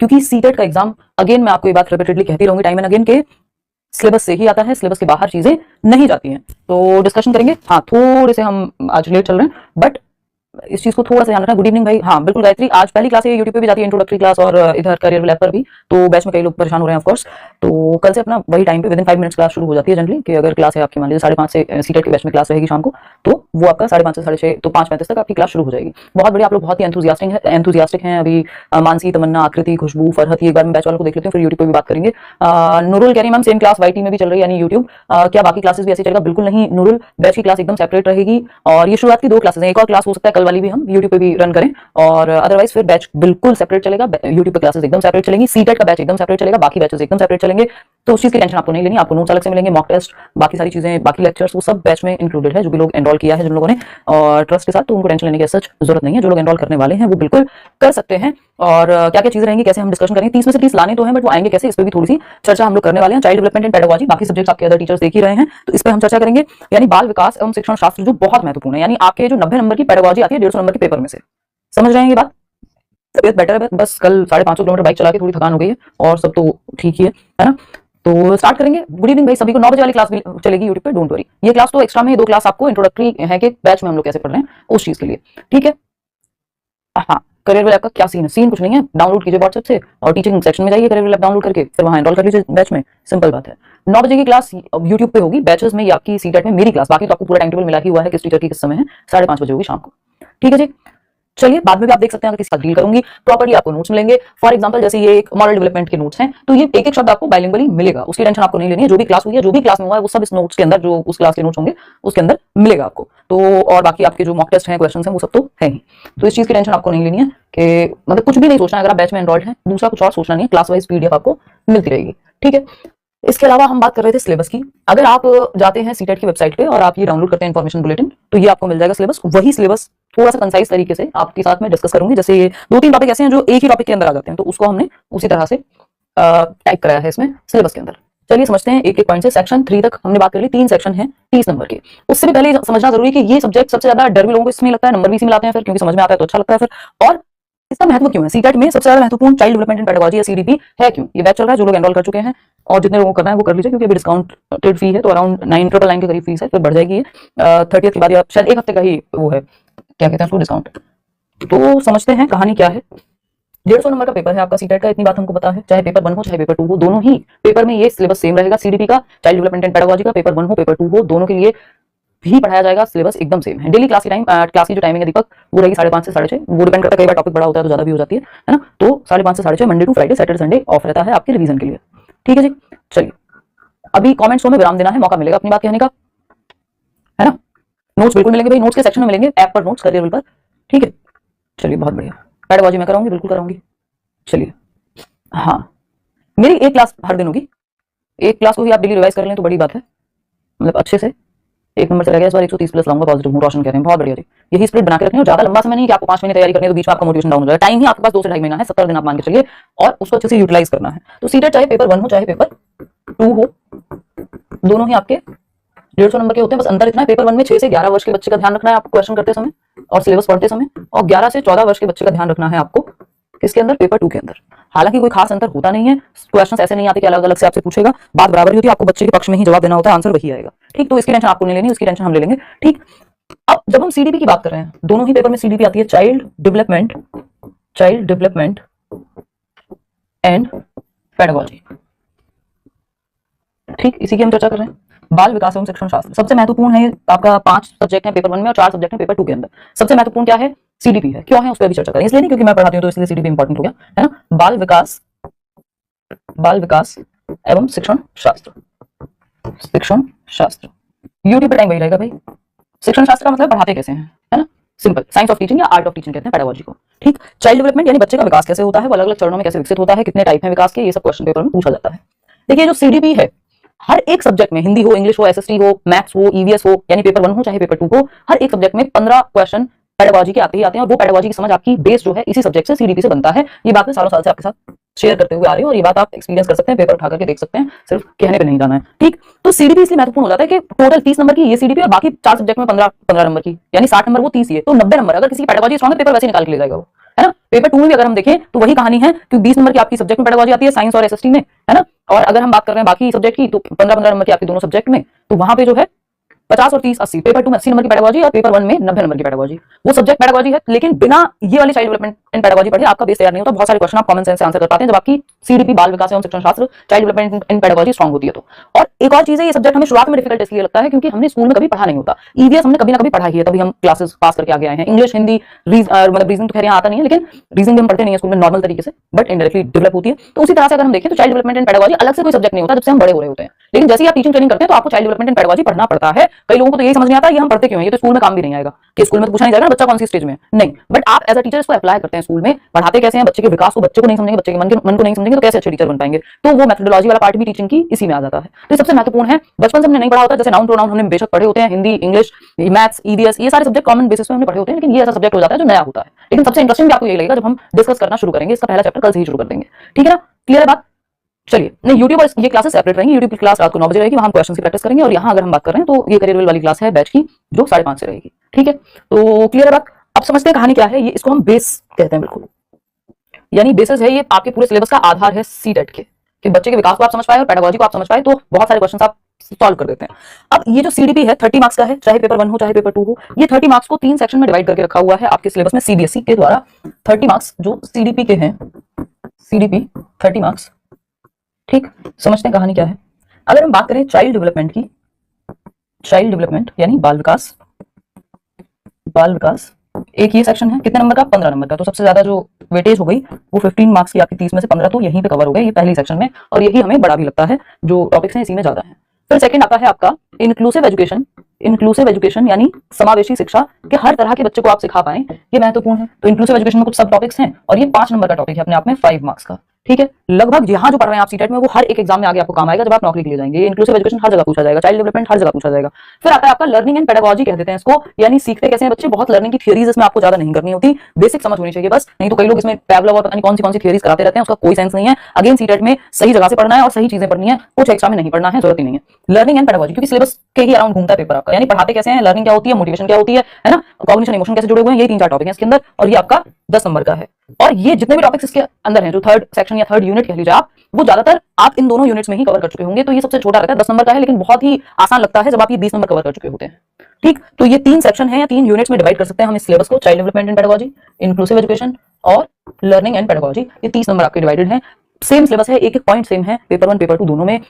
क्योंकि सीटेट का exam, again मैं आपको ये बात रिपीटेडली कहती रहूंगी टाइम एंड अगेन, के सिलेबस से ही आता है, सिलेबस के बाहर चीजें नहीं जाती हैं। तो डिस्कशन करेंगे। हाँ, थोड़े से हम आज लेट चल रहे हैं, बट इस चीज को थोड़ा सा ध्यान रखना। गुड इवनिंग भाई। हाँ बिल्कुल गायत्री, आज पहली क्लास है, यूट्यूब पे भी जाती है, इंट्रोडक्टरी क्लास, और इधर करियर लैब पर भी। तो बैच में कई लोग परेशान हो रहे हैं ऑफ कोर्स। तो कल से अपना वही टाइम पे विदिन 5 मिनट्स क्लास शुरू हो जाती है जनरली, कि अगर क्लास है आपकी मान लीजिए 5:30 से सीटेट के बैच में क्लास रहेगी शाम को, तो वो आपका 5:30 से 6:30, तो 5:35 तक आपकी क्लास शुरू हो जाएगी। बहुत बढ़िया, आप लोग बहुत ही एंथुजियास्टिक हैं। अभी मानसी, तमन्ना, आकृति, खुशबू, फरहत, एक बार मैं बैच वालों को देख लेते हैं, फिर यूट्यूब पे भी बात करेंगे। नूरुल कह रही मैम सेम क्लास वाईटी में भी चल रही है, यानी यूट्यूब, क्या बाकी क्लासेस भी ऐसे चलेगा? बिल्कुल नहीं नूरुल, बैच की क्लास एकदम सेपरेट रहेगी, और ये शुरुआत की 2 क्लासेस हैं। एक और क्लास हो सकता है कल वाली भी हम यूट्यूब पे भी रन करें, और अदरवाइज फिर बैच बिल्कुल सेपरेट चलेगा। यूट्यूब पे क्लासेस एकदम सेपरेट चलेंगी, सीटेट का बैच एकदम सेपरेट चलेगा, बाकी बैचेस एकदम सेपरेट चलेंगे। तो उस चीज की टेंशन आपको नहीं लेनी। आपको नोट्स अलग से मिलेंगे, मॉक टेस्ट, बाकी सारी चीजें, बाकी लेक्चर्स, वो सब बैच में इंक्लूडेड है। जो भी लोग एनरोल किया है जिन लोगों ने, और ट्रस्ट के साथ, तो उनको टेंशन लेने की सच जरूरत नहीं है। जो लोग एनरोल करने वाले हैं वो बिल्कुल कर सकते हैं। और क्या क्या चीजें रहेंगी, कैसे हम डिस्कशन करेंगे, 30 में से 30 लाने तो हैं, बट वो आएंगे कैसे, इस पर भी थोड़ी सी चर्चा हम लोग करने वाले हैं। चाइल्ड डेवलपमेंट एंड पेडागोजी, बाकी सब्जेक्ट्स आपके अदर टीचर्स देख ही रहे हैं, तो इस पर हम चर्चा करेंगे। यानी बाल विकास एवं शिक्षण शास्त्र, जो बहुत महत्वपूर्ण है। यानी आपके जो 90 नंबर की पेडागोजी आती है 150 नंबर के पेपर में से। समझ रहे हैं ये बात? तबियत बेटर है, बस कल 550 किलोमीटर बाइक चला के थोड़ी थकान हो गई है, और सब तो ठीक ही है ना? तो स्टार्ट करेंगे। गुड इवनिंग भाई सभी को। 9 बजे वाली क्लास भी चलेगी यूट्यूब पे, डोंट वरी। ये क्लास तो एक्स्ट्रा में 2 क्लास आपको इंट्रोडक्टरी है कि बैच में हम लोग कैसे पढ़ रहे हैं उस चीज के लिए, ठीक है? हाँ, करियर लैब का क्या सीन है? सीन कुछ नहीं है, डाउनलोड कीजिए व्हाट्सएप से, और टीचिंग सेक्शन में जाइए, करियर लैब डाउनलोड करके फिर वहां एनरोल कर लीजिए बैच में। सिंपल बात है। 9 बजे की क्लास यूट्यूब पे होगी, बैचेस में, आपकी सीटेट में मेरी क्लास। बाकी तो आपको पूरा टाइम टेबल मिला ही हुआ है, किस टीचर की किस समय है। 5:30 बजे होगी शाम को, ठीक है जी? चलिए, बाद में भी आप देख सकते हैं, अगर किसी का डील करूंगी प्रॉपर्ली आपको नोट्स मिलेंगे। फॉर एग्जांपल जैसे ये एक मॉरल डेवलपमेंट के नोट्स हैं, तो ये एक एक शब्द आपको बाइलिंगुअली मिलेगा, उसकी टेंशन आपको नहीं लेनी है। जो भी क्लास हुई है, जो भी क्लास में हुआ है, वो सब इस नोट्स के अंदर, जो उस क्लास के नोट्स होंगे उसके अंदर मिलेगा आपको। तो और बाकी आपके जो मॉक टेस्ट हैं, क्वेश्चंस हैं, वो सब तो है ही। तो इस चीज की टेंशन आपको नहीं लेनी है, कि मतलब कुछ भी नहीं सोचना है। अगर आप बैच में एनरोल्ड हैं, दूसरा कुछ और सोचना नहीं है, क्लास वाइज पीडीएफ आपको मिलती रहेगी, ठीक है? इसके अलावा हम बात कर रहे थे सिलेबस की। अगर आप जाते हैं सीटेट की वेबसाइट पे और आप ये डाउनलोड करते हैं इन्फॉर्मेशन बुलेटिन, तो ये आपको मिल जाएगा सिलेबस। वही सिलेबस थोड़ा सा कंसाइज तरीके से आपके साथ में डिस्कस करूंगी। जैसे ये 2-3 टॉपिक ऐसे हैं जो एक ही टॉपिक के अंदर आ जाते हैं, तो उसको हमने उसी तरह से टाइप कराया है इसमें सिलेबस के अंदर। चलिए समझते हैं एक एक पॉइंट से। सेक्शन 3 तक हमने बात कर ली। 3 सेक्शन है 30 नंबर के। उससे भी पहले समझना जरूरी है कि ये सब्जेक्ट सबसे ज्यादा डर भी लोगों को इसमें लगता है, नंबर भी इसी में लाते हैं फिर, क्योंकि समझ में आता है तो अच्छा लगता है फिर। और इसका महत्व क्यों है? सीटेट में सबसे ज्यादा महत्वपूर्ण चाइल्ड डेवलपमेंट एंड पेडागोजी या सीडीपी है क्यों? ये बैच चल रहा है, जो लोग एनरोल कर चुके हैं और जितने लोगों को करना है वो कर लीजिए, क्योंकि अभी डिस्काउंटेड फी है, तो अराउंड 999 के करीब फीस है, फिर बढ़ जाएगी ये 30 के बाद, या शायद एक हफ्ते का ही वो है, क्या कहते हैं उसको, डिस्काउंट। तो समझते हैं कहानी क्या है। 150 नंबर का पेपर है आपका सीटेट का, इतनी बात हमको पता है। चाहे पेपर 1 हो चाहे पेपर 2 हो, दोनों ही पेपर में ये सिलेबस सेम रहेगा। सीडीपी का, चाइल्ड डेवलपमेंट एंड पेडागोजी का, पेपर 1 हो पेपर 2 हो, दोनों के लिए भी पढ़ाया जाएगा। सिलेबस एकदम सेम है। डेली क्लास की क्लास की जो टाइमिंग है दीपक, वो रहेगी 5:30 से 6:30। वो डिपेंड करता है, कई बार टॉपिक बड़ा होता है तो ज्यादा भी हो जाती है ना? तो 5:30 से 6:30 Monday to Friday, Saturday Sunday off रहता है आपके रिवीजन के लिए, ठीक है जी? चलिए, अभी कमेंट्स में विराम देना है, मौका मिलेगा अपनी बात कहने का, है ना? नोट्स बिल्कुल मिलेंगे भाई, नोट्स के सेक्शन में मिलेंगे, ऐप पर नोट्स, करियर पर, ठीक है? चलिए बहुत बढ़िया। पेडागोजी मैं कराऊंगी, बिल्कुल कराऊंगी। चलिए, हाँ, मेरी एक क्लास हर दिन होगी। एक क्लास को ही आप डेली रिवाइज कर लें तो बड़ी बात है, मतलब अच्छे से। 1 नंबर चला गया इस बार, 130 प्लस लाऊंगा, पॉजिटिव हूं, रोशन कह रहे हैं, बहुत बढ़िया जी। यही स्प्लिट बना के रखनी है, ज्यादा लंबा समय नहीं कि आपको 5 महीने तैयारी करनी है तो बीच में आपका मोटिवेशन डाउन हो जाए। टाइम ही आपके पास 2 से 2.5 महीना है, 70 दिन आप मान के चलिए, और उसको अच्छे से यूटिलाइज करना है। तो सीटेट चाहे पेपर 1 हो चाहे पेपर 2 हो, दोनों ही आपके 150 नंबर के होते हैं। बस अंतर इतना है, पेपर 1 में 6 से 11 वर्ष के बच्चे का ध्यान रखना है आपको क्वेश्चन करते समय और सिलेबस पढ़ते समय, और 11 से 14 वर्ष के बच्चे का ध्यान रखना है आपको किसके अंदर, पेपर 2 के अंदर। हालांकि कोई खास अंतर होता नहीं है, क्वेश्चंस ऐसे नहीं आते कि अलग अलग से आपसे पूछेगा, बात बराबर ही होती है, आपको बच्चे के पक्ष में ही जवाब देना होता है, आंसर वही आएगा, ठीक? तो इसकी टेंशन आपको नहीं लेनी, उसकी टेंशन हम ले लेंगे, ठीक? अब जब हम सीडीपी की बात कर रहे हैं, दोनों ही पेपर में सीडीपी आती है, चाइल्ड डेवलपमेंट एंड पेडागोजी, ठीक? इसी की हम चर्चा कर रहे हैं। बाल विकास एवं शिक्षण शास्त्र सबसे महत्वपूर्ण है आपका। 5 सब्जेक्ट हैं पेपर 1 में और 4 सब्जेक्ट हैं पेपर 2 के अंदर। सबसे महत्वपूर्ण क्या है? सीडीपी है। क्यों है उस पर भी चर्चा करें, इसलिए नहीं क्योंकि मैं पढ़ाती हूं तो इसलिए सीडीपी इंपॉर्टेंट हो गया, है ना? बाल विकास एवं शिक्षण शास्त्र यूट्यूब पे टाइम वही रहेगा भाई। शिक्षण शास्त्र का मतलब पढ़ाते कैसे हैं, है ना? सिंपल, साइंस ऑफ टीचिंग या आर्ट ऑफ टीचिंग कहते हैं पेडागोजी को, ठीक? चाइल्ड डेवलपमेंट यानी बच्चे का विकास कैसे होता है, वो अलग अलग चरणों में कैसे विकसित होता है, कितने टाइप हैं विकास के, ये सब क्वेश्चन पेपर में पूछा जाता है। देखिए, जो सीडीपी है, हर एक सब्जेक्ट में, हिंदी हो, इंग्लिश हो, एसएसटी हो, मैथ्स हो, ईवीएस हो, यानी पेपर 1 हो चाहे पेपर 2 हो, हर एक सब्जेक्ट में 15 क्वेश्चन पेडागोजी के आते ही आते हैं, और वो पेडागोजी की समझ आपकी बेस जो है इसी सब्जेक्ट से, सीडीपी से बनता है। ये बात मैं सालों साल से आपके साथ शेयर करते हुए आ रही हूँ, और ये बात आप एक्सपीरियंस कर सकते हैं, पेपर उठा करके देख सकते हैं, सिर्फ कहने पे नहीं जाना है, ठीक? तो सीडीपी इसलिए महत्वपूर्ण हो जाता है कि टोटल 30 नंबर की ये सीडीपी और बाकी 4 सब्जेक्ट में 15 नंबर की, यानी 60 नंबर, वो 30 ही है, तो 90 नंबर। अगर किसी की पेडागोजी स्ट्रांग है, पेपर वैसे निकाल के ले जाएगा वो, है ना। पेपर 2 में भी अगर हम देखें तो वही कहानी है कि 20 नंबर की आपकी सब्जेक्ट में पेडागोजी आती है, साइंस और एसएसटी में, है ना। और अगर हम बात कर रहे हैं बाकी सब्जेक्ट की तो 15-15 नंबर की आपके दोनों सब्जेक्ट में, तो वहां पे जो है 50 और 30 80, पेपर 2 में 80 नंबर की पेडागोजी और पेपर 1 में 90 नंबर की पेडागोजी। वो सब्जेक्ट पेडागोजी है, लेकिन बिना ये वाली चाइल्ड डेवलपमेंट एंड पेडागोजी पढ़े आपका बेस तैयार नहीं होता। बहुत सारे क्वेश्चन आप कॉमन सेंस से आंसर कर पाते हैं जब आपकी सीडीपी बाल विकास एवं शिक्षण शास्त्र child development and pedagogy strong होती है तो। और एक और चीज है, ये सब्जेक्ट हमें शुरुआत में डिफिकल्ट इसलिए लगता है क्योंकि हमने स्कूल में कभी पढ़ा नहीं होता। ईवीएस हमने कभी ना कभी पढ़ा ही है, तभी हम क्लासेस पास करके आगे आए हैं। इंग्लिश, हिंदी, मतलब रीजनिंग तो खैर यहाँ आता नहीं है, लेकिन रीजनिंग हम पढ़ते नहीं है स्कूल में नॉर्मल तरीके से, बट इनडायरेक्टली डेवलप होती है। तो उसी तरह से अगर हम देखें तो चाइल्ड डेवलपमेंट एंड पेडागोजी अलग से कोई सब्जेक्ट नहीं होता जब से हम बड़े हो रहे होते हैं, लेकिन जैसे ही आप टीचिंग ट्रेनिंग करते हैं तो आपको चाइल्ड डेवलपमेंट एंड पेडागोजी पढ़ना पड़ता है। कई लोगों को तो यही समझ नहीं आता ये हम पढ़ते क्यों हैं, ये तो स्कूल में काम भी नहीं आएगा, कि स्कूल में तो पूछा नहीं जाएगा ना बच्चा कौन सी स्टेज में, नहीं। बट आप एज अ टीचर इसको अप्लाई करते हैं स्कूल में, पढ़ाते कैसे हैं, बच्चे के विकास को, बच्चे को नहीं समझेंगे, बच्चे के मन को नहीं समझेंगे तो कैसे अच्छे टीचर बन पाएंगे। तो वो मेथोडोलॉजी वाला पार्ट भी टीचिंग की इसी में आ जाता है। तो सबसे महत्वपूर्ण है, बचपन से हमने नहीं पढ़ा होता, जैसे नाउन प्रोनाउन हमने बेशक पढ़े होते हैं, हिंदी, इंग्लिश, मैथ्स, ईवीएस, ये सारे सब्जेक्ट कॉमन बेसिस पे हमने पढ़े होते हैं, लेकिन ये ऐसा सब्जेक्ट हो जाता है जो नया होता है। लेकिन सबसे इंटरेस्टिंग भी आपको ये लगेगा जब हम डिस्कस करना शुरू करेंगे, इसका पहला चैप्टर कल से ही शुरू कर देंगे, ठीक है ना। क्लियर है बात। चलिए, नहीं यूट्यूब और ये क्लासेस सेपरेट रहेंगी। यूट्यूब की क्लास रात को 9 बजे रहेगी, वहां हम क्वेश्चन की प्रैक्टिस करेंगे, और यहाँ अगर हम बात कर रहे हैं तो ये करियर वाली क्लास है बैच की, जो 5:30 से रहेगी, ठीक है। तो क्लियर है बात। अब समझते हैं कहानी क्या है। ये इसको हम बेस कहते हैं, बिल्कुल, यानी बेसिस है, ये आपके पूरे सिलेबस का आधार है सीटेट के, कि बच्चे के विकास को आप समझ पाए और पेडागोजी को आप समझ पाए तो बहुत सारे क्वेश्चन आप सॉल्व कर देते हैं। अब ये जो सीडीपी है 30 मार्क्स का है, चाहे पेपर 1 हो चाहे पेपर 2 हो। ये 30 मार्क्स को 3 सेक्शन में डिवाइड करके रखा हुआ है आपके सिलेबस में सीबीएसई के द्वारा। 30 मार्क्स जो सीडीपी के हैं, सीडीपी 30 मार्क्स, ठीक। समझते हैं कहानी क्या है। अगर हम बात करें चाइल्ड डेवलपमेंट की, चाइल्ड डेवलपमेंट यानी बाल विकास, बाल विकास एक ये सेक्शन है, कितने नंबर का, 15 नंबर का। तो सबसे ज्यादा जो वेटेज हो गई वो 15 मार्क्स की आपकी 30 में से 15 तो यहीं पे कवर हो गए, ये पहली सेक्शन में, और यही हमें बड़ा भी लगता है, जो टॉपिक्स हैं इसी में ज्यादा है। फिर सेकंड आता है आपका इंक्लूसिव एजुकेशन। इंक्लूसिव एजुकेशन यानी समावेशी शिक्षा, कि हर तरह के बच्चे को आप सिखा पाएं, ये महत्वपूर्ण है। तो इंक्लूसिव एजुकेशन में कुछ सब टॉपिक्स हैं, और ये 5 नंबर का टॉपिक है अपने आप में, 5 मार्क्स का, ठीक है। लगभग यहाँ जो पढ़ रहे हैं आप सीटेट में वो हर एक एग्जाम में आगे आपको काम आएगा जब आप नौकरी के लिए जाएंगे। ये इंक्लूसिव एजुकेशन हर जगह पूछा जाएगा, चाइल्ड डेवलपमेंट हर जगह पूछा जाएगा। फिर आता है आपका लर्निंग एंड पेडागोजी कह देते हैं इसको, यानी सीखते कैसे हैं बच्चे। बहुत लर्निंग की थियरीज इसमें आपको ज्यादा नहीं करनी होती, बेसिक समझ होनी चाहिए बस, नहीं तो कई लोग इसमें पैवलव और पता नहीं कौन सी थियरीज कराते रहते हैं, उसका कोई सेंस नहीं है। अगेन सीटेट में सही जगह से पढ़ना है और सही चीजें पढ़नी है, कुछ एक्स्ट्रा में नहीं पढ़ना है, जरूरत ही नहीं है। लर्निंग एंड पेडागोजी क्योंकि सिलेबस के ही अराउंड घूमता है पेपर आपका, यानी पढ़ाते कैसे हैं, लर्निंग क्या होती है, मोटिवेशन क्या होती है ना, कॉग्निशन इमोशन कैसे जुड़े हुए हैं, ये 3-4 टॉपिक हैं इसके अंदर, और ये आपका 10 नंबर का है। और ये जितने भी टॉपिक्स इसके अंदर हैं, जो थर्ड सेक्शन या थर्ड यूनिट कह लीजिए आप, वो ज्यादातर आप इन दोनों यूनिट्स में ही कवर कर चुके होंगे। तो ये सबसे छोटा रहता है, 10 नंबर का है, लेकिन बहुत ही आसान लगता है जब आप ये 20 नंबर कवर कर चुके होते हैं, ठीक। तो ये 3 सेक्शन है या 3 यूनिट्स में डिवाइड कर सकते हैं हम इस सिलेबस को, child development and pedagogy, inclusive education और लर्निंग एंड पेडागोजी। ये 30 नंबर आपके डिवाइडेड है। सेम सिलेबस है, एक पॉइंट सेम है पेपर 1 पेपर 2 दोनों में।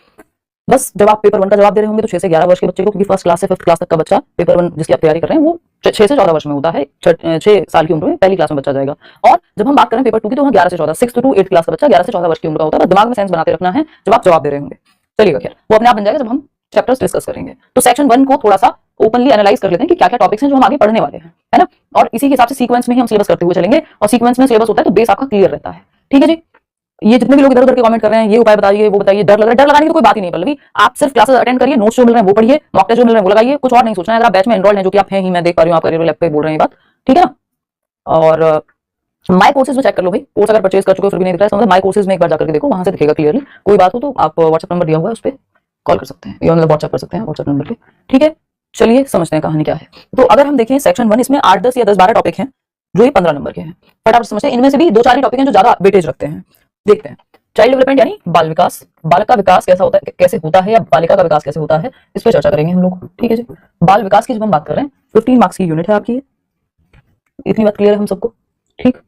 बस जब आप पेपर 1 का जवाब दे रहे होंगे तो 6 से 11 वर्ष के बच्चे को, क्योंकि फर्स्ट क्लास से 5th क्लास तक का बच्चा पेपर 1 जिसकी आप तैयारी कर रहे हैं वो 6 से 14 वर्ष में होता है, 6 साल की उम्र में पहली क्लास में बच्चा जाएगा। और जब हम बात करें पेपर 2 की तो वहाँ 11 से 14, 6th to 8th क्लास का बच्चा 11 से 14 वर्ष की उम्र का होता है। दिमाग में सेंस बनाते रखना है जब आप जवाब दे रहे होंगे। चलिएगा, खैर वो अपने आप बन जाएगा जब हम चैप्टर्स डिस्कस करेंगे। तो सेक्शन 1 को थोड़ा सा ओपनली एनालाइज कर लेते हैं कि क्या क्या टॉपिक्स हैं जो हम आगे पढ़ने वाले हैं, है ना। और इसी के हिसाब से सीक्वेंस में ही हम सिलेबस करते हुए चलेंगे, और सीक्वेंस में सिलेबस होता है तो बेस आपका क्लियर रहता है, ठीक है जी। ये जितने भी लोग इधर उधर के कमेंट कर रहे हैं, ये उपाय बताइए वो बताइए, डर लग रहा है, डर लगाने की तो कोई बात ही नहीं पल्लवी। आप सिर्फ क्लासेस अटेंड करिए, नोट्स जो मिल रहे हैं वो पढ़िए, मॉक टेस्ट जो मिल रहे हैं वो लगाइए, कुछ और नहीं सोचना है। अगर आप बैच में एनरोल्ड हैं, जो कि आप हैं ही, मैं देख पा रही हूँ आप करियर लैब पे बोल रहे हैं ये बात, ठीक है ना। और माय कोर्सेज में चेक कर लो भाई, कोर्स अगर परचेज कर चुके हो फिर भी नहीं दिख रहा है, माय कोर्सेज में एक बार जाकर के देखो, वहां से दिखेगा क्लियरली। कोई बात हो तो आप व्हाट्सएप नंबर दिया हुआ है उस पर कॉल कर सकते हैं, या मतलब व्हाट्सएप कर सकते हैं व्हाट्सएप नंबर पे, ठीक है। चलिए समझते हैं कहानी क्या है। तो अगर हम देखें सेक्शन 1, इसमें 8, 10 या 10-12 टॉपिक हैं जो ये 15 नंबर के हैं। फटाफट समझते हैं, इनमें से भी 2-4 टॉपिक हैं जो ज्यादा वेटेज रखते हैं। देखते हैं, चाइल्ड डेवलपमेंट यानी बाल विकास, बालक का विकास कैसा होता है, कैसे होता है, या बालिका का विकास कैसे होता है, इस पर चर्चा करेंगे हम लोग, ठीक है जी। बाल विकास की जब हम बात कर रहे हैं 15 मार्क्स की यूनिट है आपकी, इतनी बात क्लियर है हम सबको, ठीक।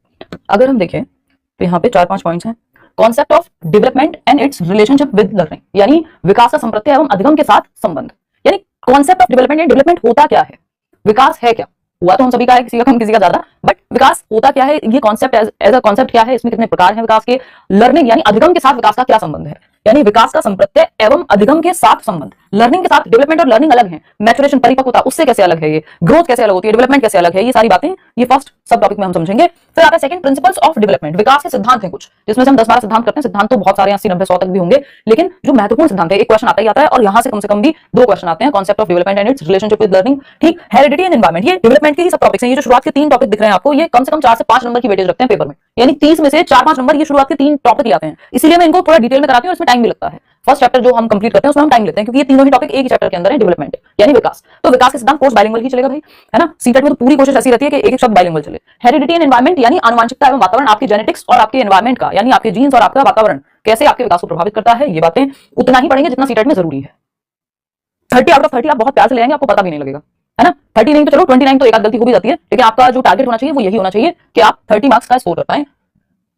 अगर हम देखें तो यहाँ पे 4-5 पॉइंट्स हैं। Concept of development and it's relationship with learning, यानी विकास का संप्रत्यय एवं अधिगम के साथ संबंध। यानी कॉन्सेप्ट ऑफ डेवलपमेंट, यानी डेवलपमेंट होता क्या है, विकास है क्या, हुआ तो हम सभी का है, किसी का कम किसी का ज्यादा, बट विकास होता क्या है, ये कॉन्सेप्ट एज अ कॉन्सेप्ट क्या है, इसमें कितने प्रकार हैं विकास के, लर्निंग यानी अधिगम के साथ विकास का क्या संबंध है, यानी विकास का संप्रत्यय एवं अधिगम के साथ संबंध। लर्निंग के साथ डेवलपमेंट और लर्निंग अलग है, मैच्योरेशन परिपक्वता उससे कैसे अलग है, ये ग्रोथ कैसे अलग होती है, डेवलपमेंट कैसे अलग है, ये सारी बातें ये फर्स्ट सब टॉपिक में हम समझेंगे। फिर आता है सेकंड, प्रिंसिपल्स ऑफ डेवलपमेंट, विकास के सिद्धांत हैं कुछ, जिसमें से हम 10-12 सिद्धांत करते हैं। सिद्धांत तो बहुत सारे 80-90-100 तक भी होंगे, लेकिन जो महत्वपूर्ण सिद्धांत है, एक क्वेश्चन आता ही आता है, और यहाँ से कम भी 2 क्वेश्चन आते हैं। Concept of development and it's relationship with learning, ठीक। हेरिडिटी एंड एनवायरमेंट, ये डेवलपमेंट के ही सब टॉपिक्स हैं। ये जो शुरुआत के 3 टॉपिक दिख रहे हैं आपको, ये कम से कम 4 से 5 नंबर की वेटेज रखते हैं पेपर में, यानी 30 में से 4-5 नंबर ये शुरुआत के 3 टॉपिक ही आते हैं। इसीलिए मैं इनको थोड़ा डिटेल में कराती हूँ, इसमें टाइम भी लगता है। फर्स्ट चैप्टर जो हम कंप्लीट करते हैं उसमें हम टाइम लेते हैं, क्योंकि ये तीनों ही टॉपिक एक ही चैप्टर के अंदर है, डेवलपमेंट यानी विकास। तो विकास के सिद्धांत कोर्स बाइलिंगुअल ही चलेगा भाई, है ना। सीटेट में तो पूरी कोशिश ऐसी रहती है कि एक एक शब्द बाइलिंगुअल चले। हेरिडिटी एंड एनवायरमेंट यानी आनुवंशिकता एवं वातावरण, आपकी जेनेटिक्स और आपके एनवायरमेंट का, यानी आपके जीन्स और आपका वातावरण कैसे आपके विकास को प्रभावित करता है, ये बातें उतना ही पढ़ेंगे जितना सीटेट में जरूरी है। 30 आउट ऑफ 30 आप बहुत प्यार से ले आएंगे, आपको पता भी नहीं लगेगा, है ना। 30 नहीं तो चलो 29 तो एक आध गलती हो भी जाती है, लेकिन आपका जो टारगेट होना चाहिए वो यही होना चाहिए कि आप 30 मार्क्स का स्कोर कर पाए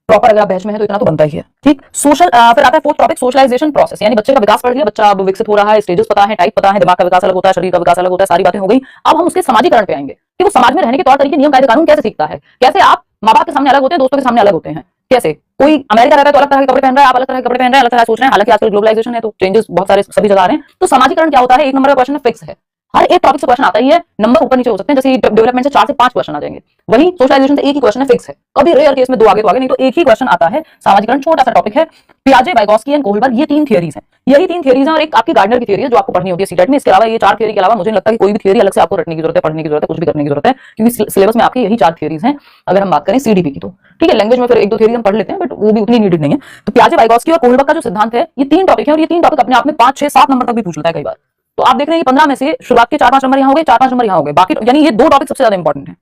प्रॉपर। अगर आप बैच में है तो इतना तो बनता ही है, ठीक। सोशल फिर आता है फोर्थ टॉपिक, सोशलाइजेशन प्रोसेस, यानी बच्चे का विकास पढ़ लिया, बच्चा अब विकसित हो रहा है, स्टेजेस पता है, टाइप पता है, दिमाग का विकास अलग होता है, शरीर का विकास अलग होता है, सारी बातें हो गई। अब हम उसके समाजीकरण पे आएंगे कि वो समाज में रहने के तौर तरीके, नियम, कायदे, कानून कैसे सीखता है, कैसे आप माँ बाप के सामने अलग होते हैं, दोस्तों के सामने अलग होते हैं, कैसे कोई अमेरिका रहता है तो अलग तरह के कपड़े पहन रहा है, आप अलग तरह के कपड़े पहन रहे हैं, अलग तरह सोच रहे हैं। हालांकि आजकल ग्लोबलाइजेशन है तो चेंजेस बहुत सारे सभी जगह आ रहे हैं। तो समाजीकरण क्या होता है, एक नंबर का क्वेश्चन फिक्स है, हर एक टॉपिक से क्वेश्चन आता ही है, नंबर ऊपर नीचे हो सकते हैं, जैसे डेवलपमेंट से 4 से 5 क्वेश्चन आ जाएंगे, वही सोशलाइजेशन से एक ही क्वेश्चन है, फिक्स है। कभी रेयर केस में 2 आगे तो आगे, नहीं तो एक ही क्वेश्चन आता है। सामाजिकरण छोटा सा टॉपिक है। पियाजे, वाइगोस्की एंड कोहलबर्ग, ये 3 थियरीज हैं, यही 3 थियरीज हैं, और एक आपकी गार्डनर की थियरी है जो आपको पढ़नी होती है सीटेट में। इसके अलावा ये 4 थियरी के अलावा मुझे नहीं लगता कि कोई भी थियरी अलग से आपको रटने की जरूरत है, पढ़ने की जरूरत है, कुछ भी करने की जरूरत है, क्योंकि सिलेबस में आपकी यही 4 थियरीज हैं। अगर हम बात करें सीडीपी की तो ठीक है, लैंग्वेज में फिर 1-2 थियरी हम पढ़ लेते हैं, बट वो भी उतनी नीडेड नहीं है। तो पियाजे, वाइगोस्की और कोहलबर्ग का जो सिद्धांत है, ये 3 टॉपिक है, और ये 3 टॉपिक अपने आप में 5, 6, 7 नंबर तक भी पूछ लेता है कई बार। तो आप देख रहे हैं 15 में से शुरुआत के 4-5 नंबर यहाँ हो गए, 4-5 नंबर यहाँ हो गए, बाकी यानी ये 2 टॉपिक सबसे ज्यादा इंपॉर्टेंट है।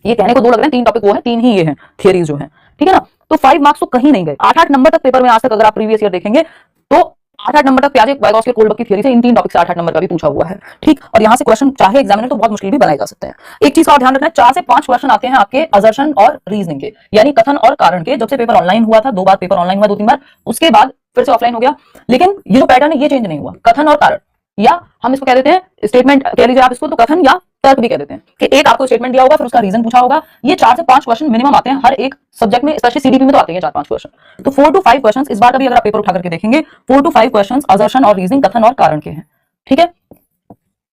ये कहने को 2 लग रहे हैं, 3 टॉपिक वो है, 3 ही ये हैं थियरीज जो हैं, ठीक है ना। तो 5 मार्क्स तो कहीं नहीं गए। 8-8 नंबर तक पेपर में आज तक अगर आप प्रीवियस ईयर देखेंगे तो 8-8 नंबर तक पियाजे, वाइगोस्की, कोहलबर्ग की थियरी से इन 3 टॉपिक से 8-8 नंबर का भी पूछा हुआ है, ठीक। और यहाँ से क्वेश्चन चाहे एग्जामिनर तो बहुत मुश्किल भी बनाए जा सकते हैं। एक चीज का ध्यान रखना है, 4 से 5 क्वेश्चन आते हैं आपके असर्शन और रीजनिंग के, यानी कथन और कारण के। जब से पेपर ऑनलाइन हुआ था, 2 बार पेपर ऑनलाइन हुआ, 2-3 बार, उसके बाद फिर से ऑफलाइन हो गया, लेकिन ये जो पैटर्न है ये चेंज नहीं हुआ। कथन और कारण, या हम इसको कह देते हैं स्टेटमेंट कह लीजिए आप इसको, तो कथन या तर्क भी कह देते हैं कि एक आपको स्टेटमेंट दिया होगा, फिर उसका रीजन पूछा होगा। ये 4 से 5 क्वेश्चन मिनिमम आते हैं हर एक सब्जेक्ट में, स्पेशली सीडीपी में तो आते हैं 4-5 क्वेश्चन। तो 4 to 5 क्वेश्चन इस बार का भी अगर आप पेपर उठा करके देखेंगे, 4 to 5 क्वेश्चन असर्शन और रीजनिंग, कथन और कारण के हैं, ठीक है।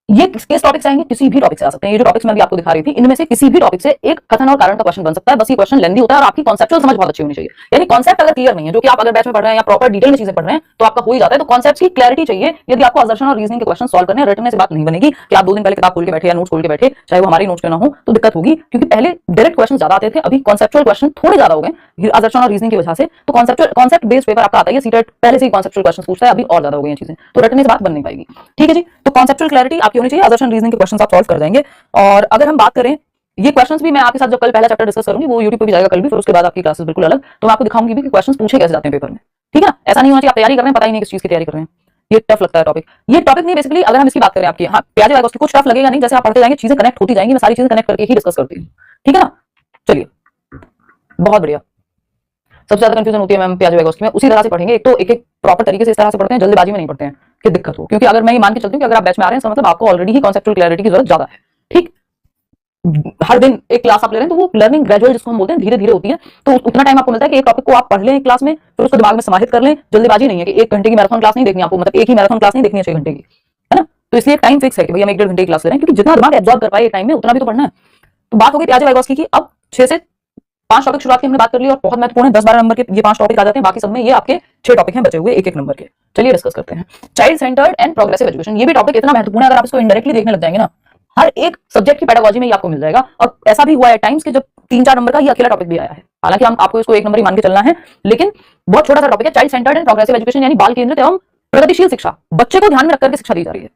ये किस टॉपिक से आएंगे, किसी भी टॉपिक से आ सकते हैं। ये जो टॉपिक्स मैं भी आपको दिखा रही थी, इनमें से किसी भी टॉपिक से एक कथन और कारण का क्वेश्चन बन सकता है। बस ये क्वेश्चन लेंथी होता है और आपकी कॉन्सेप्चुअल समझ बहुत अच्छी होनी चाहिए। यानी कॉन्सेप्ट अगर क्लियर नहीं है, जो कि आप अगर बैच में पढ़ रहे हैं या प्रॉपर डिटेल में चीजें पढ़ रहे हैं, तो आपका हो ही जाता है। तो कॉन्सेप्ट की क्लैरिटी चाहिए। यदि आपको असर्शन और रीजनिंग के क्वेश्चन सॉल्व करने हैं, रटने से बात नहीं बनेगी कि आप 2 दिन पहले किताब खोल के बैठे या नोट्स खोल के बैठे, चाहे वो हमारे नोट्स क्यों ना हो, तो दिक्कत होगी। क्योंकि पहले डायरेक्ट क्वेश्चन ज्यादा आते थे, अभी कॉन्सेप्चुअल क्वेश्चन थोड़े ज्यादा हो गए असर्शन और रीजनिंग की वजह से। तो कॉन्सेप्ट बेस्ड पेपर आपका आता है, सीटेट पहले से ही कॉन्सेप्चुअल क्वेश्चन पूछता है, अभी और ज्यादा हो गई चीजें, तो रटने से बात बन नहीं पाएगी, ठीक है जी। तो कॉन्सेप्चुअल क्लैरिटी आपकी होनी चाहिए, असर्शन रीजनिंग के क्वेश्चन आप सॉल्व कर जाएंगे। और अगर हम बात करें, ये क्वेश्चंस भी मैं आपके साथ जब कल पहला चैप्टर डिस्कस करूंगी, वो YouTube पे भी जाएगा कल भी, फिर उसके बाद आपकी क्लासेस बिल्कुल अलग, तो मैं आपको दिखाऊंगी भी कि क्वेश्चंस पूछे कैसे जाते हैं पेपर में, ठीक है ना। ऐसा नहीं होना चाहिए आप तैयारी कर रहे हैं, पता ही नहीं किस चीज की तैयारी कर रहे हैं, ये टफ लगता है टॉपिक। ये टॉपिक नहीं, बेसिकली अगर हम इसकी बात करें आपकी, हाँ पियाजे, वाइगोस्की कुछ टफ लगेगा नहीं, जैसे आप पढ़ते जाएंगे चीजें कनेक्ट होती जाएंगी, मैं सारी चीजें कनेक्ट करके ही डिस्कस करती हूँ, ठीक है ना। चलिए, बहुत बढ़िया। सबसे ज्यादा कंफ्यूजन होती है मैम पियाजे, वाइगोस्की में, उसी तरह से पढ़ेंगे। एक तो एक प्रॉपर तरीके से इस तरह से पढ़ते हैं, जल्दबाजी में नहीं पढ़ते हैं कि दिक्कत हो। क्योंकि अगर मैं ये मान के चलती हूँ कि अगर आप बैच में आ रहे हैं, मतलब आपको ऑलरेडी ही कॉन्सेप्चुअल क्लैरिटी की जरूरत ज्यादा है, ठीक। हर दिन एक क्लास आप ले रहे हैं, तो वो लर्निंग ग्रेजुअल जिसको हम बोलते हैं, धीरे धीरे होती है। तो उतना टाइम आपको मिलता है कि एक टॉपिक को आप पढ़ लें एक क्लास में, फिर उसको दिमाग में समाहित कर लें। जल्दीबाजी नहीं है कि 1 घंटे की मैराथन क्लास नहीं देखनी आपको, मतलब एक ही मैराथन क्लास नहीं देखनी है 6 घंटे की, है ना। तो इसलिए टाइम फिक्स है कि भैया हम 1-1.5 घंटे की क्लास ले रहे हैं, क्योंकि जितना दिमाग एब्जॉर्ब कर पाए एक टाइम में, उतना भी तो पढ़ना है। तो बात हो गई पियाजे, वाइगोस्की की। अब 6 से 5 टॉपिक शुरुआत की हमने बात कर ली, और बहुत महत्वपूर्ण है, 10-12 नंबर के ये 5 टॉपिक आ जाते हैं। बाकी सब में ये आपके 6 टॉपिक हैं बचे हुए 1-1 नंबर के। चलिए डिस्कस करते हैं। Child centred and progressive education, ये भी टॉपिक इतना महत्वपूर्ण है, अगर आप इसको इनडायरेक्टली देखने लग जाएंगे ना, हर एक सब्जेक्ट की पेडागोजी में ये आपको मिल जाएगा। और ऐसा भी हुआ है टाइम्स के जब 3-4 नंबर का ये अकेला टॉपिक भी आया है। हालांकि हम आपको इसको 1 नंबर ही मान के चलना है, लेकिन बहुत छोटा सा टॉपिक है। Child centred and progressive education, यानी बाल केंद्रित एवं प्रगतिशील शिक्षा, बच्चे को ध्यान में रखकर के शिक्षा दी जा रही है।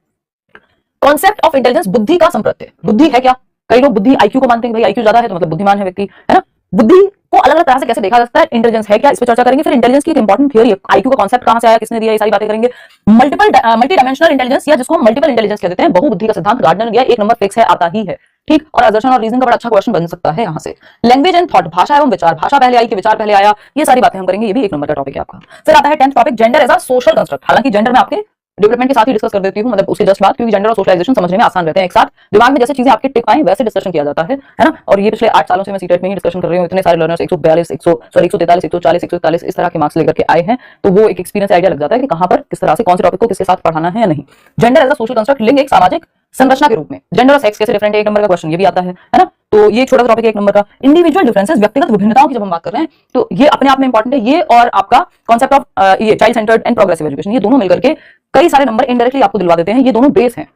कॉन्सेप्ट ऑफ इंटेलिजेंस, बुद्धि का संप्रत्यय। बुद्धि है क्या, कई लोग बुद्धि आईक्यू को मानते हैं, भाई आईक्यू ज्यादा है तो मतलब बुद्धिमान है व्यक्ति, है ना। बुद्धि को अलग अलग तरह से कैसे देखा जा सकता है, इंटेलिजेंस है क्या, इस पर चर्चा करेंगे। फिर इंटेलिजेंस की एक इंपॉर्टेंट थियरी है, आईक्यू का कॉन्सेप्ट कहां से आया, किसने दिया, ये सारी बातें करेंगे। मल्टी डायमेंशनल इंटेलिजेंस, या जिसको हम मल्टीपल इंटेलिजेंस कह देते हैं, बहुबुद्धि का सिद्धांत गार्डनर गया, 1 नंबर फिक्स है, आता ही है, ठीक। और असर्शन और रीजनिंग का बड़ा अच्छा क्वेश्चन बन सकता है यहाँ से। लैंग्वेज एंड थॉट, भाषा एवं विचार, भाषा पहले आई कि विचार पहले आया, ये सारी बातें हम करेंगे, ये भी 1 नंबर का टॉपिक है आपका। फिर आता है 10th topic, gender as a social construct. हालांकि जेंडर में आपके डेवलपमेंट के साथ ही डिस्कस कर देती हूँ, मतलब उसके जस्ट बाद, क्योंकि जेंडर और सोशलाइजेशन समझने में आसान रहते हैं एक साथ। दिमाग में जैसे चीजें आपके टिक पाएं वैसे डिस्कशन किया जाता है ना। और ये पिछले 8 सालों से मैं सीटेट में ही डिस्कशन कर रही हूँ। इतने सारे लर्नर्स 142 143 140 141 इस तरह के मार्क्स लेकर के आए हैं, तो वो एक एक्सपीरियंस आइडिया लग जाता है कि कहां पर किस तरह से कौन से टॉपिक को किसके साथ पढ़ाना है या नहीं। Gender as a social construct, लिंग एक सामाजिक संरचना के रूप में। जेंडर और सेक्स कैसे डिफरेंट है, 1 नंबर का क्वेश्चन ये भी आता है ना। तो ये एक छोटा सा टॉपिक है 1 नंबर का। इंडिविजुअल डिफरेंसेस, व्यक्तिगत विभिन्नताओं की जब हम बात कर रहे हैं, तो ये अपने आप में इंपॉर्टेंट है। ये और आपका कॉन्सेप्ट ऑफ ये child centred and progressive education, ये दोनों मिलकर के कई सारे नंबर इनडायरेक्टली आपको दिलवा देते हैं। ये दोनों बेस हैं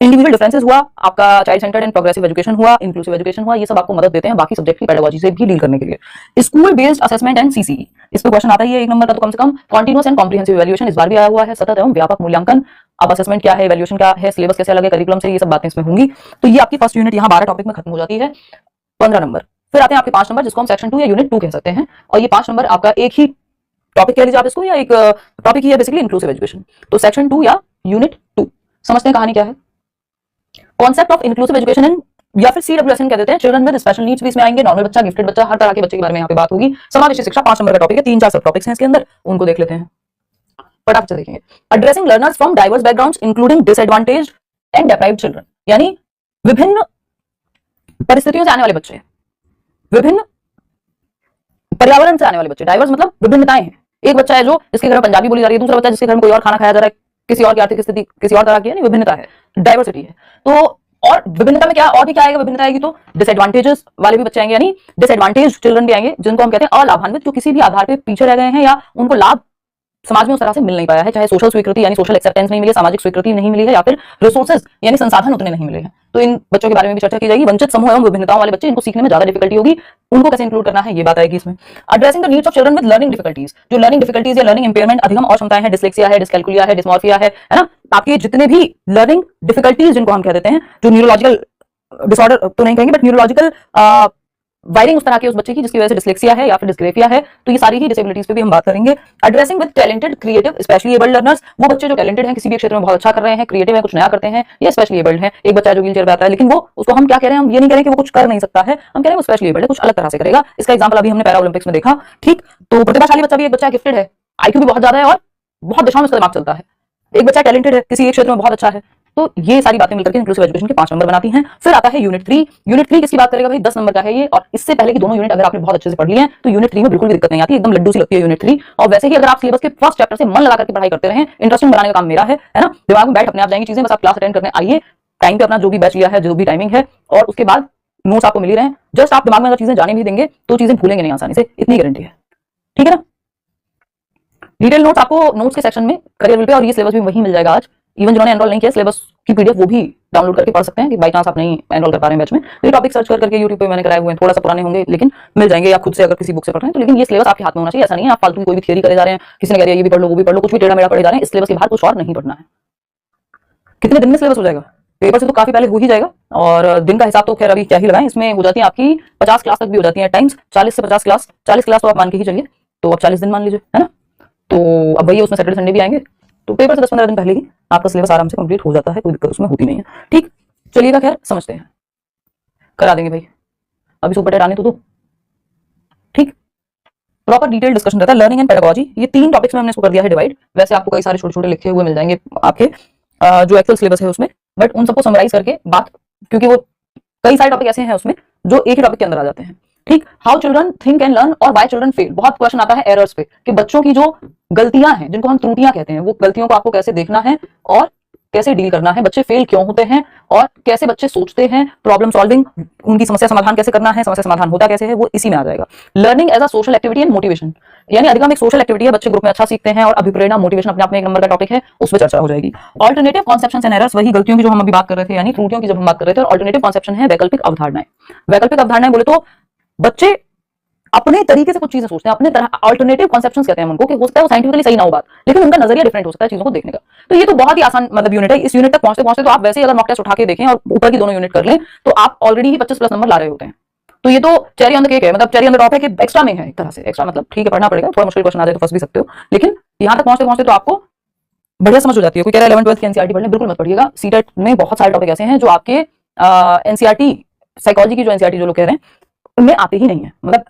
इंडिविजुअल डिफरेंसेस हुआ, आपका child centred and progressive education हुआ, इंक्लूसिव एजुकेशन हुआ, ये सब आपको मदद देते हैं बाकी सब्जेक्ट की पेडागोजी से भी डील करने के लिए। School based assessment and CCE, इस पर क्वेश्चन आता ही है 1 नंबर का, तो कम से कम कॉन्टिन्यूअस एंड कॉम्प्रिहेंसिव इवैल्यूएशन इस बार भी आया हुआ है, सतत एवं व्यापक मूल्यांकन। अब असेसमेंट क्या है, इवैल्यूएशन क्या है, सिलेबस कैसे अलग है करिकुलम से, ये सब बातें इसमें होंगी। तो ये आपकी फर्स्ट यूनिट यहाँ 12 टॉपिक में खत्म हो जाती है, 15 नंबर। फिर आते हैं आपके 5 नंबर, जिसको हम सेक्शन 2 या यूनिट 2 कह सकते हैं, और ये 5 नंबर आपका एक ही टॉपिक कह लीजिए आप इसको, या एक टॉपिक ही है बेसिकली, इंक्लूसिव एजुकेशन। तो सेक्शन 2 या यूनिट 2 समझते हैं कहानी क्या है। Concept of inclusive education and, या फिर CWSN कह देते हैं, चिल्ड्रन विद स्पेशल नीड्स भी इसमें आएंगे, नॉर्मल बच्चा, गिफ्टेड बच्चा, हर तरह के बच्चे के बारे में यहाँ पे बात होगी। समावेशी शिक्षा 5 नंबर का टॉपिक है, 3-4 सब टॉपिक्स हैं इसके अंदर, उनको देख लेते हैं फटाफट से देखेंगे। Addressing learners from diverse backgrounds including disadvantaged and deprived children, यानी विभिन्न परिस्थितियों से आने वाले बच्चे, विभिन्न पर्यावरण से आने वाले बच्चे। डाइवर्स मतलब विभिन्नताएं हैं। एक बच्चा है जो जिसके घर में पंजाबी बोली जा रही है, दूसरा बच्चा जिसके घर में कोई और खाना खाया जा रहा है, किसी और की आर्थिक स्थिति किसी और तरह की है, नहीं विभिन्नता है, डाइवर्सिटी है। तो और विभिन्नता में क्या और भी क्या आएगा, विभिन्नता आएगी तो डिसएडवांटेजेस वाले भी बच्चे आएंगे, यानी डिसएडवांटेज चिल्ड्रन भी आएंगे, जिनको हम कहते हैं अलाभान्वित, जो किसी भी आधार पे पीछे रह गए हैं या उनको लाभ समाज में उस तरह से मिल नहीं पाया है, चाहे सोशल स्वीकृति यानी सोशल एक्सेप्टेंस नहीं मिली है, सामाजिक स्वीकृति नहीं मिली है, या फिर रिसोर्सेज यानी संसाधन उतने नहीं मिले हैं। तो इन बच्चों के बारे में भी चर्चा की जाएगी। वंचित समूह एवं विभिन्नताओं वाले बच्चे, इनको सीखने में ज्यादा डिफिकल्टी होगी, उनको कैसे इंक्लूड करना है ये बात आएगी इसमें। Addressing the needs of children with learning difficulties, जो लर्निंग डिफिकल्टीज या लर्निंग इंपेयरमेंट, अधिगम और क्षमताएं हैं, डिस्लेक्सिया है, डिस्कैल्कुलिया है, डिस्मॉर्फिया है ना, आपके जितने भी लर्निंग डिफिकल्टीज जिनको हम कह देते हैं, जो न्यूरोलॉजिकल डिसऑर्डर तो नहीं कहेंगे बट न्यूरोलॉजिकल वायरिंग उस तरह की उस बच्चे की जिसकी वजह से डिस्लेक्सिया है या फिर डिस्ग्रेफिया है, तो ये सारी ही डिसेबिलिटीज पे भी हम बात करेंगे। Addressing with talented creative specially abled learners, वो बच्चे जो टैलेंटेड हैं, किसी भी क्षेत्र में बहुत अच्छा कर रहे हैं, क्रिएटिव है, कुछ नया करते हैं, ये स्पेशली एबल्ड है। एक बच्चा जो व्हीलचेयर पे आता है, लेकिन वो उसको हम क्या कह रहे हैं, हम ये नहीं कह रहे कि वो कुछ कर नहीं सकता है, हम कह रहे हैं वो स्पेशली एबल्ड है, कुछ अलग तरह से करेगा। इसका एग्जाम्पल अभी हमने पैरा ओलंपिक्स में देखा। ठीक, तो प्रतिभाशाली बच्चा भी एक बच्चा गिफ्टेड है, IQ भी बहुत ज्यादा है और बहुत दिशाओं में उसका दिमाग चलता है। एक बच्चा टैलेंटेड है, किसी एक क्षेत्र में बहुत अच्छा है। तो ये सारी बातें मिलकर के इंक्लूसिव एजुकेशन के 5 नंबर बनाती हैं। फिर आता है यूनिट 3। यूनिट 3 किसकी बात करेगा भाई, 10 नंबर का है ये, और इससे पहले की दोनों यूनिट अगर आपने बहुत अच्छे से पढ़ लिए हैं तो यूनिट 3 में बिल्कुल भी दिक्कत नहीं आती, एकदम लड्डू सी लगती है यूनिट 3। और वैसे ही अगर आप सिलेबस के फर्स्ट चैप्टर से मन लगा करके पढ़ाई करते रहे, इंटरेस्टिंग बनाने का काम मेरा है ना, दिमाग में बैठ अपने आप जाएंगी चीजें, बस आप क्लास अटेंड करने आइए टाइम पे, अपना जो भी बैच लिया है, जो भी टाइमिंग है, और उसके बाद नोट्स आपको मिल ही रहे हैं, जस्ट आप दिमाग में अगर चीजें जाने भी देंगे तो चीजें भूलेंगे नहीं आसानी से, इतनी गारंटी है। ठीक है ना। डिटेल नोट्स आपको नोट्स के सेक्शन में करियर पे, और ये सिलेबस भी वही मिल जाएगा आज। इवन जिन्होंने एनरोल नहीं किया, सिलेबस की PDF वो भी डाउनलोड करके पढ़ सकते हैं, कि बाई चांस आप नहीं एनरोल कर पा रहे हैं बैच में, तो ये टॉपिक सर्च करके YouTube पे मैंने कराए हुए हैं, थोड़ा सा पुराने होंगे लेकिन मिल जाएंगे, या खुद से अगर किसी बुक से पढ़ रहे हैं तो। लेकिन ये सिलेबस आपके हाथ में होना चाहिए, ऐसा नहीं है आप फालतू की कोई भी थियरी करे जा रहे हैं, किसी ने कह दिया ये भी पढ़ लो वो भी पढ़ लो, कुछ भी टेढ़ा मेढ़ा पढ़े जा रहे हैं, इस सिलेबस के बाहर कुछ और नहीं पढ़ना है। कितने दिन में सिलेबस हो जाएगा, पेपर से तो काफी पहले हो ही जाएगा, और दिन का हिसाब तो खैर अभी क्या ही लगाएं, इसमें हो जाती है आपकी 50 क्लास तक भी हो जाती है टाइम्स, 40 से 50 क्लास, 40 क्लास तो आप मान के ही चलिए, तो अब 40 दिन मान लीजिए, है ना। तो अब वही उसमें सैटरडे संडे भी आएंगे, तो पेपर से 10-15 दिन पहले ही आपका सिलेबस आराम से कंप्लीट हो जाता है, कोई दिक्कत उसमें होती नहीं है। ठीक, चलिएगा, खैर समझते हैं, करा देंगे भाई, अभी सुपर टेट आने तो दो। ठीक, प्रॉपर डिटेल डिस्कशन रहता है। लर्निंग एंड पेडागोजी, ये 3 टॉपिक्स में हमने इसको कर दिया है डिवाइड। वैसे आपको कई सारे छोटे छोटे लिखे हुए मिल जाएंगे आपके जो एक्सेल सिलेबस है उसमें, बट उन सबको समराइज करके बात, क्योंकि वो कई सारे टॉपिक ऐसे हैं उसमें जो एक ही टॉपिक के अंदर आ जाते हैं। ठीक, how children think and learn और व्हाई चिल्ड्रन फेल, बहुत क्वेश्चन आता है एरर्स पे, कि बच्चों की जो गलतियां हैं, जिनको हम त्रुटियां कहते हैं, वो गलतियों को आपको कैसे देखना है और कैसे डील करना है, बच्चे फेल क्यों होते हैं और कैसे बच्चे सोचते हैं, प्रॉब्लम सॉल्विंग, उनकी समस्या समाधान कैसे करना है, समस्या समाधान होता कैसे है, वो इसी में आ जाएगा। Learning as a social activity and motivation, यानी अधिगम एक सोशल एक्टिविटी है, बच्चे ग्रुप में अच्छा सीखते हैं, और अभिप्रेरणा मोटिवेशन अपने आप में 1 नंबर का टॉपिक है, उस पर चर्चा हो जाएगी। ऑल्टरनेटिव कॉन्सेप्शंस एंड एरर्स, वही गलतियों की जो हम अभी बात कर रहे थे, यानी त्रुटियों की जब हम बात कर रहे थे, और ऑल्टरनेटिव कॉन्सेप्शन है वैकल्पिक अवधारणाएं। वैकल्पिक अवधारणाएं बोले तो बच्चे अपने तरीके से कुछ चीजें सोचते हैं, अपने तरह, अल्टरनेटिव कॉन्सेप्शंस कहते हैं उनको, कि हो सकता है वो साइंटिफिकली सही ना हो बात, लेकिन उनका नजरिया डिफरेंट हो सकता है चीजों को देखने का। तो ये तो बहुत ही आसान मतलब यूनिट है। इस यूनिट तक पहुंचते पहुंचते तो आप वैसे ही अगर मॉक टेस्ट उठा के देखें और ऊपर की दोनों यूनिट कर लें, तो आप ऑलरेडी ही 25+ नंबर ला रहे होते हैं। तो ये तो चेरी ऑन द केक है, मतलब चेरी ऑन द टॉप है, कि एक्स्ट्रा में है एक तरह से। एक्स्ट्रा मतलब ठीक है, पढ़ना पड़ेगा, थोड़ा मुश्किल क्वेश्चन आ जाए तो फंस भी सकते हो, लेकिन यहाँ तक पहुंचते पहुंचते तो आपको बढ़िया समझ हो जाती है। कोई कह रहा है 11th 12th की एनसीईआरटी पढ़ने, बिल्कुल मत पढ़िएगा। सीटेट में बहुत सारे टॉपिक ऐसे हैं जो आपके एनसीईआरटी साइकोलॉजी की जो एनसीईआरटी जो लोग कह रहे हैं उनमें आते ही नहीं है, मतलब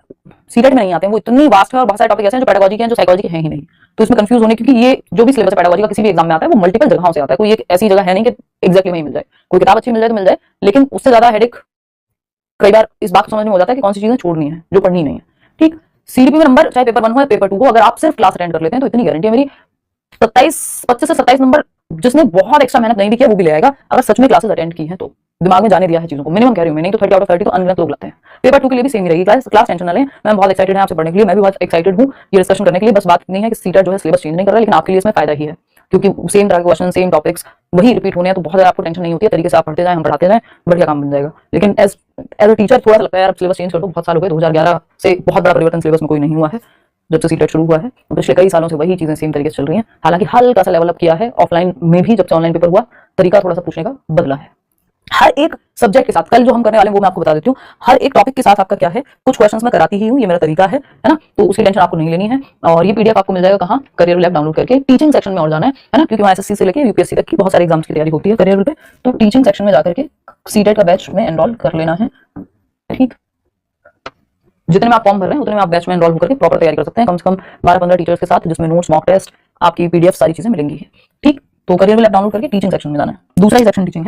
सीटेट में नहीं आते हैं, वो इतनी वास्ट है, और बहुत सारे टॉपिक ऐसे हैं जो पेडागोजी के हैं जो साइकोलॉजी के हैं ही नहीं। तो इसमें कंफ्यूज होने, क्योंकि ये जो भी सिलेबस है पेडागोजी का किसी भी एग्जाम में आता है वो मल्टीपल जगहों से आता है, कोई एक ऐसी जगह है नहीं कि एग्जैक्टली वहीं मिल जाए। कोई किताब अच्छी मिल जाए तो मिल जाए, लेकिन उससे ज्यादा हेडेक कई बार इस बात को समझ में हो जाता है कि कौन सी चीजें छोड़नी है जो पढ़नी नहीं है। ठीक, सीडीपी में नंबर चाहे पेपर 1 हो या पेपर 2 हो, अगर आप सिर्फ क्लास अटेंड कर लेते हैं तो इतनी गारंटी है मेरी, 25 से 27 नंबर जिसने बहुत एक्स्ट्रा मेहनत नहीं भी किया वो भी ले आएगा, अगर सच में क्लासेस अटेंड की हैं तो, दिमाग में जाने दिया है चीजों को। मिनिमम कह रही हूं मैं, नहीं तो 30 आउट ऑफ 30 तो अनगिनत लोग लगते हैं। पेपर 2 के लिए भी सेम ही रहेगी क्लास टेंशन ना लें, मैं बहुत एक्साइटेड है आपसे पढ़ने के लिए, मैं भी बहुत एक्साइटेड हूं ये डिस्कशन करने के लिए। बस बात नहीं है कि सीटेट जो है सिलेबस चेंज नहीं कर रहा, लेकिन आपके लिए इसमें फायदा ही है, क्योंकि सेम तरह के क्वेश्चन, सेम टॉपिक्स, वही रिपीट होने हैं, तो बहुत ज्यादा आपको टेंशन नहीं होती है, तरीके से आप पढ़ते जाए, हम पढ़ाते जाए, बढ़िया काम बन जाएगा। लेकिन एज अ टीचर थोड़ा सा लगता है यार, अब सिलेबस चेंज कर दो, बहुत साल हो गए, 2011 से बहुत बड़ा परिवर्तन सिलेबस में कोई नहीं हुआ है जब से सीटेट शुरू हुआ है। पिछले कई सालों से वही चीजें सेम तरीके से चल रही हैं, हालांकि हल्का सा लेवल अप किया है ऑफलाइन में भी, जब से ऑनलाइन पेपर हुआ तरीका थोड़ा सा पूछने का बदला है। हर एक सब्जेक्ट के साथ कल जो हम करने वाले हैं वो मैं आपको बता देती हूँ, हर एक टॉपिक के साथ आपका क्या है, कुछ क्वेश्चंस मैं कराती ही हूँ, ये मेरा तरीका है ना, तो उसकी टेंशन आपको नहीं लेनी है। और ये पीडीएफ आपको मिल जाएगा कहाँ, करियर लैब डाउनलोड करके। टीचिंग सेक्शन में और जाना है ना, क्योंकि वहाँ एसएससी से लेके यूपीएससी तक की बहुत सारे एग्जाम्स की तैयारी होती है करियर पे, तो टीचिंग सेक्शन में जाकर के सीटेट का बैच में एनरोल कर लेना है। ठीक, जितने में आप फॉर्म भर रहे हैं उतने में आप बैच में एनरोल होकर के प्रॉपर तैयारी कर सकते हैं, कम से कम 12-15 टीचर्स के साथ, जिसमें नोट्स, मॉक टेस्ट, आपकी पीडीएफ, सारी चीजें मिलेंगी। ठीक, तो करियर लैब डाउनलोड करके टीचिंग सेक्शन में जाना है। दूसरा ही सेक्शन टीचिंग है।